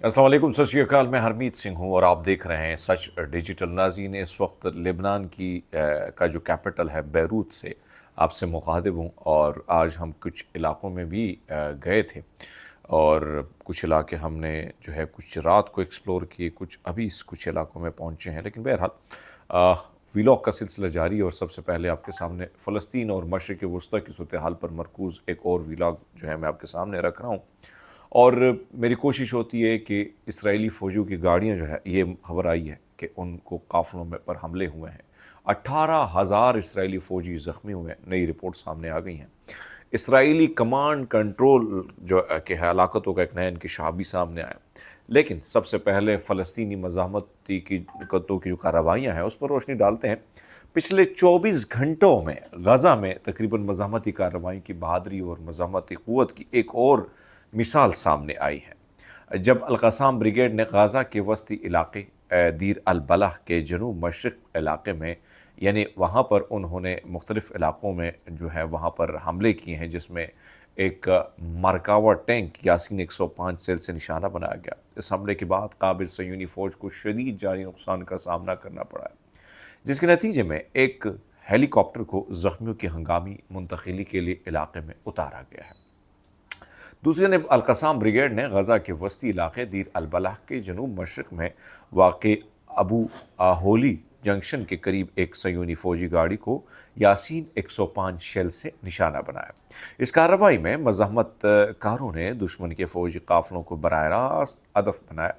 अस्सलाम वालेकुम, सत श्री अकाल। मैं हरमीत सिंह हूँ और आप देख रहे हैं सच डिजिटल। नाज़रीन, इस वक्त लेबनान का जो कैपिटल है बैरूत से आपसे मुखातिब हूँ और आज हम कुछ इलाक़ों में भी गए थे और कुछ इलाके हमने जो है कुछ रात को एक्सप्लोर किए, कुछ अभी कुछ इलाक़ों में पहुँचे हैं। लेकिन बहरहाल व्लॉग का सिलसिला जारी है और सबसे पहले आपके सामने फ़लस्तीन और मशरिक़ वस्ती की सूरत हाल पर मरकूज़ एक और व्लॉग जो है मैं आपके सामने रख रहा हूँ। और मेरी कोशिश होती है कि इसराइली फ़ौजियों की गाड़ियाँ जो है, ये खबर आई है कि उनको काफ़िलों में पर हमले हुए हैं। 18,000 इसराइली फ़ौजी ज़ख्मी हुए हैं, नई रिपोर्ट सामने आ गई हैं। इसराइली कमांड कंट्रोल जो के हलाकतों का एक नया इंकशाफ भी सामने आया। लेकिन सबसे पहले फ़लस्तीनी मज़ाहमती की जो कार्रवाइयाँ हैं उस पर रोशनी डालते हैं। पिछले 24 घंटों में गज़ा में तकरीबन मज़ाहमती कार्रवाई की बहादुरी और मज़ाहमती क़ुव्वत की एक और मिसाल सामने आई है, जब अल-क़स्साम ब्रिगेड ने गाज़ा के वस्ती इलाके दीर अल-बलह के जनूब मशरिक़ इलाके में, यानी वहाँ पर उन्होंने मुख्तलिफ़ इलाक़ों में जो है वहाँ पर हमले किए हैं, जिसमें एक मरकावा टैंक यासीन 105 सेल से निशाना बनाया गया। इस हमले के बाद काबिल सयूनी फ़ौज को शदीद जानी नुकसान का सामना करना पड़ा है, जिसके नतीजे में एक हेलीकॉप्टर को ज़ख्मियों की हंगामी मुंतकिली के लिए इलाके में उतारा गया है। दूसरी जानब अल-क़स्साम ब्रिगेड ने गज़ा के वस्ती इलाके दीर अल-बलह के जनूब मशरिक़ में वाक़ अबू होली जंक्शन के करीब एक सयूनी फ़ौजी गाड़ी को यासीन 105 शेल से निशाना बनाया। इस कार्रवाई में मज़ाहमत कारों ने दुश्मन के फ़ौजी काफ़िलों को बराह रास्त हदफ बनाया,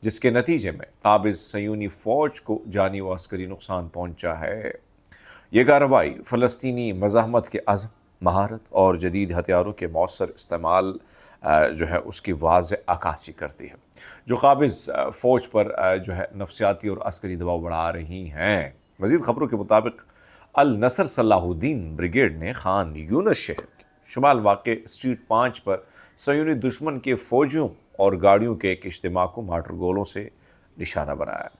जिसके नतीजे में काबिज़ सयूनी फ़ौज को जानी व अस्करी नुकसान पहुँचा है। ये कार्रवाई फ़लस्तीनी मज़ाहमत के अज़्म, महारत और जदीद हथियारों के मौसर इस्तेमाल जो है उसकी वाज़ेह अक्कासी करती है, जो काबिज़ फ़ौज पर जो है नफसियाती और अस्करी दबाव बढ़ा रही हैं। मज़ीद ख़बरों के मुताबिक अल नसर सलाहुद्दीन ब्रिगेड ने खान यूनस शहर के शुमाल वाक़ स्ट्रीट 5 पर सयूनी दुश्मन के फ़ौजियों और गाड़ियों के एक इज्तिमा को मार्टर गोलों से निशाना बनाया।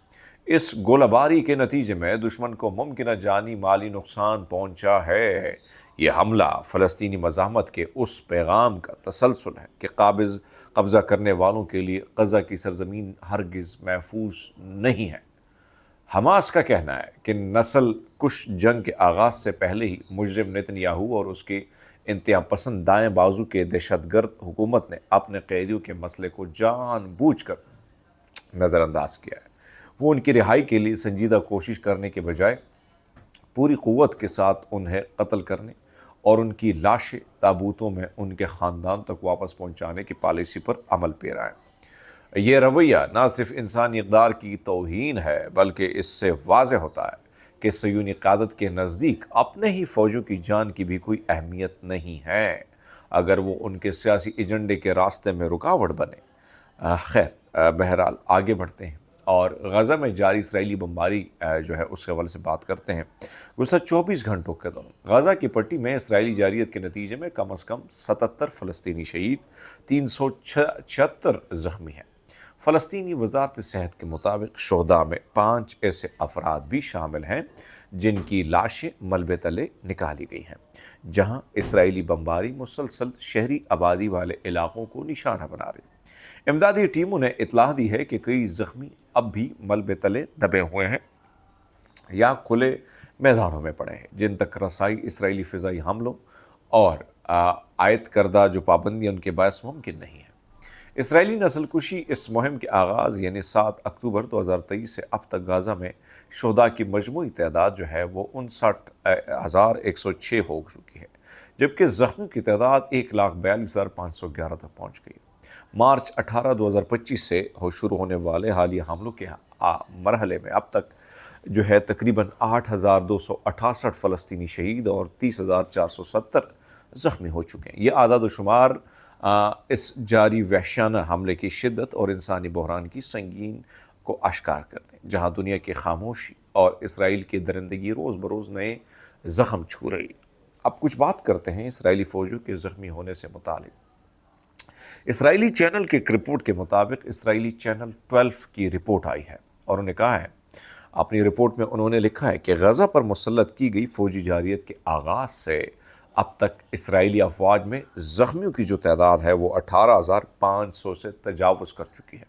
इस गोलाबारी के नतीजे में दुश्मन को मुमकिन जानी माली नुकसान पहुँचा है। ये हमला फ़लस्तीनी मज़ाहमत के उस पैगाम का तसलसल है कि काबिज़ कब्ज़ा करने वालों के लिए गज़ा की सरज़मीन हरगिज़ महफूज नहीं है। हमास का कहना है कि नस्ल कुश जंग के आगाज़ से पहले ही मुजरिम नेतन्याहू और उसके इंतहा पसंद दाएँ बाजू के दहशतगर्द हुकूमत ने अपने कैदियों के मसले को जानबूझकर नज़रअंदाज किया है। वो उनकी रिहाई के लिए संजीदा कोशिश करने के बजाय पूरी क़ुव्वत के साथ उन्हें कत्ल करने और उनकी लाशें ताबूतों में उनके ख़ानदान तक वापस पहुँचाने की पॉलिसी पर अमल पेरा है। ये रवैया न सिर्फ इंसानी इक़दार की तौहीन है, बल्कि इससे वाज़ेह होता है कि सयूनी क़यादत के नज़दीक अपने ही फ़ौजों की जान की भी कोई अहमियत नहीं है, अगर वो उनके सियासी एजेंडे के रास्ते में रुकावट बने। बहरहाल आगे बढ़ते हैं और गज़ा में जारी इसराइली बमबारी जो है उसके हवाले से बात करते हैं। गुज़श्ता 24 घंटों के दौरान गज़ा की पट्टी में इसराइली जारियत के नतीजे में कम अज़ कम 77 फ़लस्तीनी शहीद, 376 ज़ख्मी हैं। फ़लस्तीनी वज़ारत सेहत के मुताबिक शुहदा में 5 ऐसे अफराद भी शामिल हैं जिनकी लाशें मलबे तले निकाली गई हैं, जहाँ इसराइली बमबारी मुसलसल शहरी आबादी वाले इलाक़ों को निशाना बना रही। इमदादी टीमों ने इत्तलाह दी है कि कई ज़ख्मी अब भी मलबे तले दबे हुए हैं या खुले मैदानों में पड़े हैं, जिन तक रसाई इसराइली फ़िज़ाई हमलों और आयद करदा जो पाबंदियाँ उनके बायस मुमकिन नहीं है। इसराइली नस्लकुशी इस मुहिम के आगाज़ यानी 7 अक्टूबर 2023 से अब तक गाज़ा में शुहदा की मजमूई तादाद जो है वो 59,106 हो चुकी है, जबकि ज़ख्मियों की तादाद 1,42,511 तक पहुँच गई। मार्च 18, 2025 से शुरू होने वाले हालिया हमलों के मरहले में अब तक जो है तकरीबन 8,268 फ़लस्तीनी शहीद और 30,470 ज़ख्मी हो चुके हैं। ये आदाद शुमार इस जारी वहशियाना हमले की शिद्दत और इंसानी बहरान की संगीन को आश्कार करते हैं, जहाँ दुनिया की खामोशी और इसराइल की दरिंदगी रोज़ बरोज़ नए ज़ख्म छू रही है। अब कुछ बात करते हैं इसराइली फ़ौजियों के ज़ख्मी होने से मुतालिक। इसराइली चैनल के एक रिपोर्ट के मुताबिक इसराइली चैनल 12 की रिपोर्ट आई है और उन्होंने कहा है, अपनी रिपोर्ट में उन्होंने लिखा है कि गज़ा पर मुसल्लत की गई फ़ौजी जारियत के आगाज़ से अब तक इसराइली अफवाज में ज़ख्मियों की जो तादाद है वो 18,500 से तजावुज़ कर चुकी है।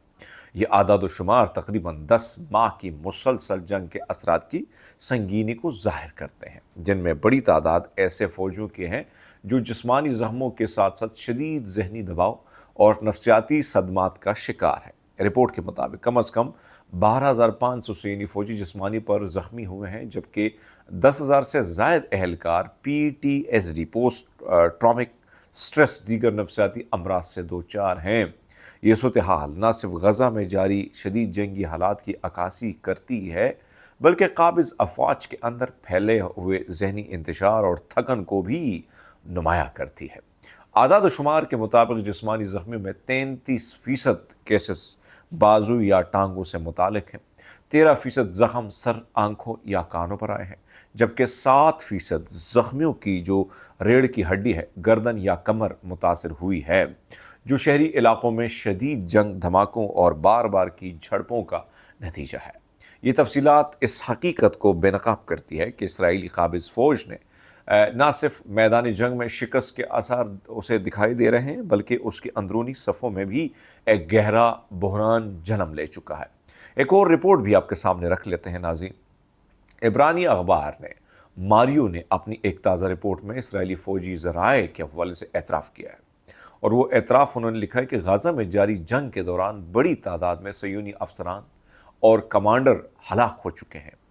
یہ اعداد و شمار تقریباً 10 ماہ کی مسلسل جنگ کے اثرات کی سنگینی کو ظاہر کرتے ہیں، جن میں بڑی تعداد ایسے فوجیوں کے ہیں جو جسمانی زخموں کے ساتھ ساتھ شدید ذہنی دباؤ اور نفسیاتی صدمات کا شکار ہے۔ رپورٹ کے مطابق کم از کم 12,500 سینی فوجی جسمانی پر زخمی ہوئے ہیں، جبکہ 10,000 سے زائد اہلکار PTSD پوسٹ ٹرامک سٹریس دیگر نفسیاتی امراض سے دوچار ہیں۔ یہ صورتحال نہ صرف غزہ میں جاری شدید جنگی حالات کی عکاسی کرتی ہے بلکہ قابض افواج کے اندر پھیلے ہوئے ذہنی انتشار اور تھکن کو بھی نمایاں کرتی ہے۔ اعداد و شمار کے مطابق جسمانی زخمیوں میں 33% کیسز بازو یا ٹانگوں سے متعلق ہیں، 13% زخم سر، آنکھوں یا کانوں پر آئے ہیں، جبکہ 7% زخمیوں کی جو ریڑھ کی ہڈی ہے، گردن یا کمر متاثر ہوئی ہے، جو شہری علاقوں میں شدید جنگ، دھماکوں اور بار بار کی جھڑپوں کا نتیجہ ہے۔ یہ تفصیلات اس حقیقت کو بے نقاب کرتی ہے کہ اسرائیلی قابض فوج نے نہ صرف میدان جنگ میں شکست کے آثار اسے دکھائی دے رہے ہیں بلکہ اس کی اندرونی صفوں میں بھی ایک گہرا بحران جنم لے چکا ہے۔ ایک اور رپورٹ بھی آپ کے سامنے رکھ لیتے ہیں ناظرین۔ عبرانی اخبار نے ماریو نے اپنی ایک تازہ رپورٹ میں اسرائیلی فوجی ذرائع کے حوالے سے اعتراف کیا ہے، اور وہ اعتراف انہوں نے لکھا ہے کہ غزہ میں جاری جنگ کے دوران بڑی تعداد میں صہیونی افسران اور کمانڈر ہلاک ہو چکے ہیں،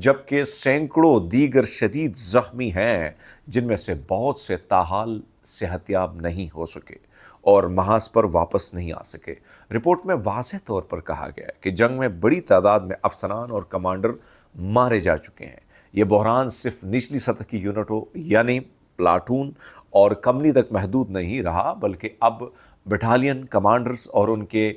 جبکہ سینکڑوں دیگر شدید زخمی ہیں، جن میں سے بہت سے تاحال صحتیاب نہیں ہو سکے اور محاذ پر واپس نہیں آ سکے۔ رپورٹ میں واضح طور پر کہا گیا ہے کہ جنگ میں بڑی تعداد میں افسران اور کمانڈر مارے جا چکے ہیں۔ یہ بحران صرف نچلی سطح کی یونٹوں یعنی پلاٹون اور کمپنی تک محدود نہیں رہا، بلکہ اب بٹالین کمانڈرز اور ان کے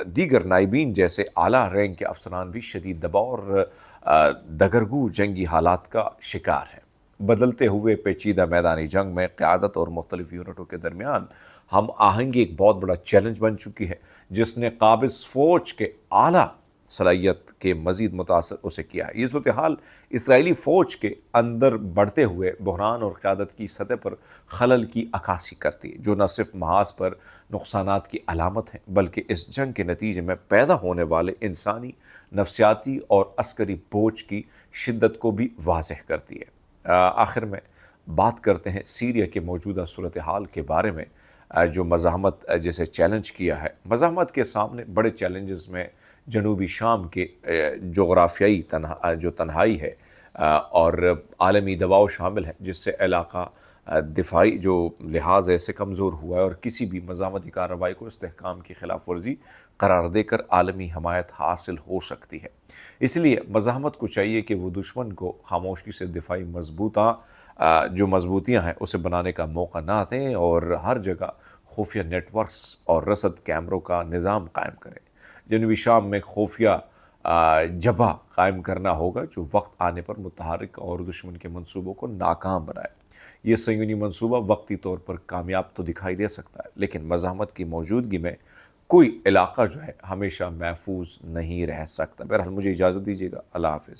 دیگر نائبین جیسے اعلیٰ رینک کے افسران بھی شدید دباؤ اور دگرگو جنگی حالات کا شکار ہیں۔ بدلتے ہوئے پیچیدہ میدانی جنگ میں قیادت اور مختلف یونٹوں کے درمیان ہم آہنگی ایک بہت بڑا چیلنج بن چکی ہے، جس نے قابض فوج کے اعلیٰ صلاحیت کے مزید متاثر اسے کیا ہے۔ یہ صورتحال اسرائیلی فوج کے اندر بڑھتے ہوئے بحران اور قیادت کی سطح پر خلل کی عکاسی کرتی ہے، جو نہ صرف محاذ پر نقصانات کی علامت ہیں بلکہ اس جنگ کے نتیجے میں پیدا ہونے والے انسانی، نفسیاتی اور عسکری بوجھ کی شدت کو بھی واضح کرتی ہے۔ آخر میں بات کرتے ہیں سیریا کے موجودہ صورتحال کے بارے میں، جو مزاحمت جیسے چیلنج کیا ہے۔ مزاحمت کے سامنے بڑے چیلنجز میں جنوبی شام کے جغرافیائی تنہائی ہے اور عالمی دباؤ شامل ہے، جس سے علاقہ دفاعی جو لحاظ ایسے کمزور ہوا ہے اور کسی بھی مزاحمتی کارروائی کو استحکام کی خلاف ورزی قرار دے کر عالمی حمایت حاصل ہو سکتی ہے۔ اس لیے مزاحمت کو چاہیے کہ وہ دشمن کو خاموشی سے دفاعی مضبوطیاں ہیں اسے بنانے کا موقع نہ دیں اور ہر جگہ خفیہ نیٹ ورکس اور رصد کیمروں کا نظام قائم کریں۔ جنوبی شام میں خفیہ جبہہ قائم کرنا ہوگا جو وقت آنے پر متحرک اور دشمن کے منصوبوں کو ناکام بنائے۔ یہ صہیونی منصوبہ وقتی طور پر کامیاب تو دکھائی دے سکتا ہے، لیکن مزاحمت کی موجودگی میں کوئی علاقہ جو ہے ہمیشہ محفوظ نہیں رہ سکتا۔ بہرحال مجھے اجازت دیجیے گا۔ اللہ حافظ۔